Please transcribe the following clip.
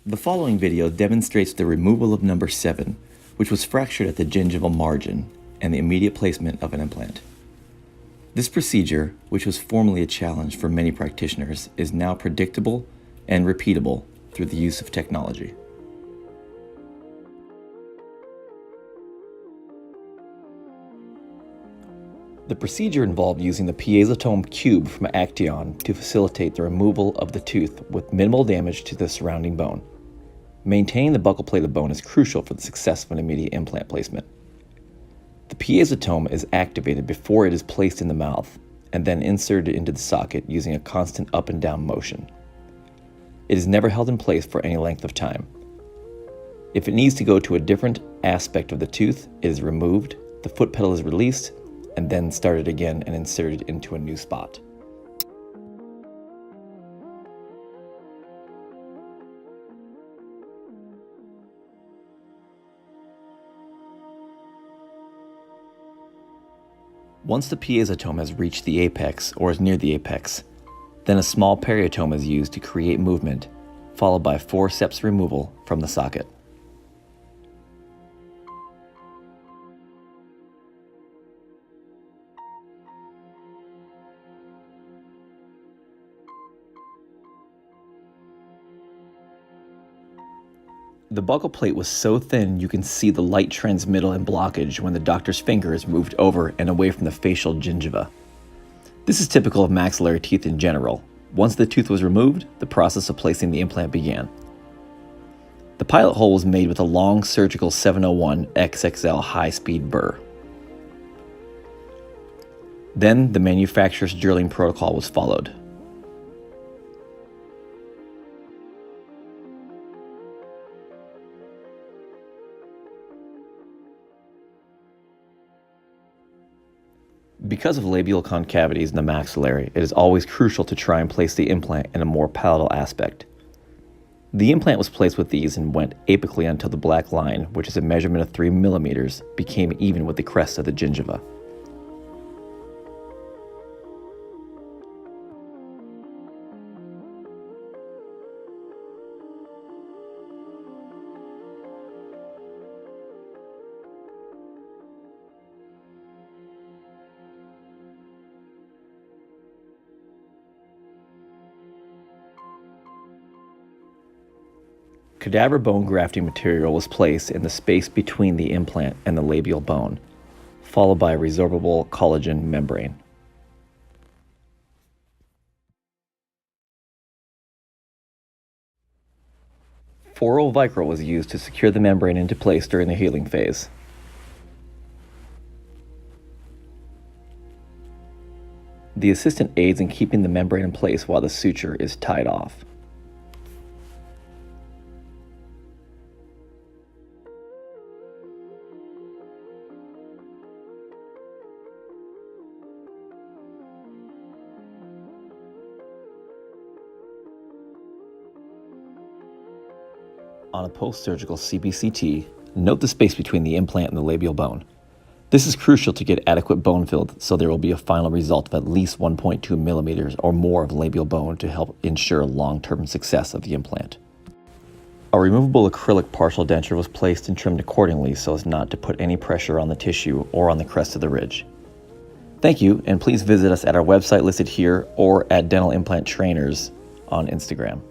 The following video demonstrates the removal of number 7, which was fractured at the gingival margin, and the immediate placement of an implant. This procedure, which was formerly a challenge for many practitioners, is now predictable and repeatable through the use of technology. The procedure involved using the Piezotome Cube from Acteon to facilitate the removal of the tooth with minimal damage to the surrounding bone. Maintaining the buccal plate of the bone is crucial for the success of an immediate implant placement. The piezotome is activated before it is placed in the mouth and then inserted into the socket using a constant up and down motion. It is never held in place for any length of time. If it needs to go to a different aspect of the tooth, it is removed, the foot pedal is released, and then started again and inserted into a new spot. Once the piezotome has reached the apex or is near the apex, then a small periotome is used to create movement, followed by forceps removal from the socket. The buccal plate was so thin you can see the light transmittal and blockage when the doctor's finger is moved over and away from the facial gingiva. This is typical of maxillary teeth in general. Once the tooth was removed, the process of placing the implant began. The pilot hole was made with a long surgical 701 XXL high-speed burr. Then the manufacturer's drilling protocol was followed. Because of labial concavities in the maxillary, it is always crucial to try and place the implant in a more palatal aspect. The implant was placed with these and went apically until the black line, which is a measurement of 3 millimeters, became even with the crest of the gingiva. Cadaver bone grafting material was placed in the space between the implant and the labial bone, followed by a resorbable collagen membrane. Foral Vicryl was used to secure the membrane into place during the healing phase. The assistant aids in keeping the membrane in place while the suture is tied off. On a post-surgical CBCT, note the space between the implant and the labial bone. This is crucial to get adequate bone fill, so there will be a final result of at least 1.2 millimeters or more of labial bone to help ensure long-term success of the implant. A removable acrylic partial denture was placed and trimmed accordingly so as not to put any pressure on the tissue or on the crest of the ridge. Thank you, and please visit us at our website listed here or at Dental Implant Trainers on Instagram.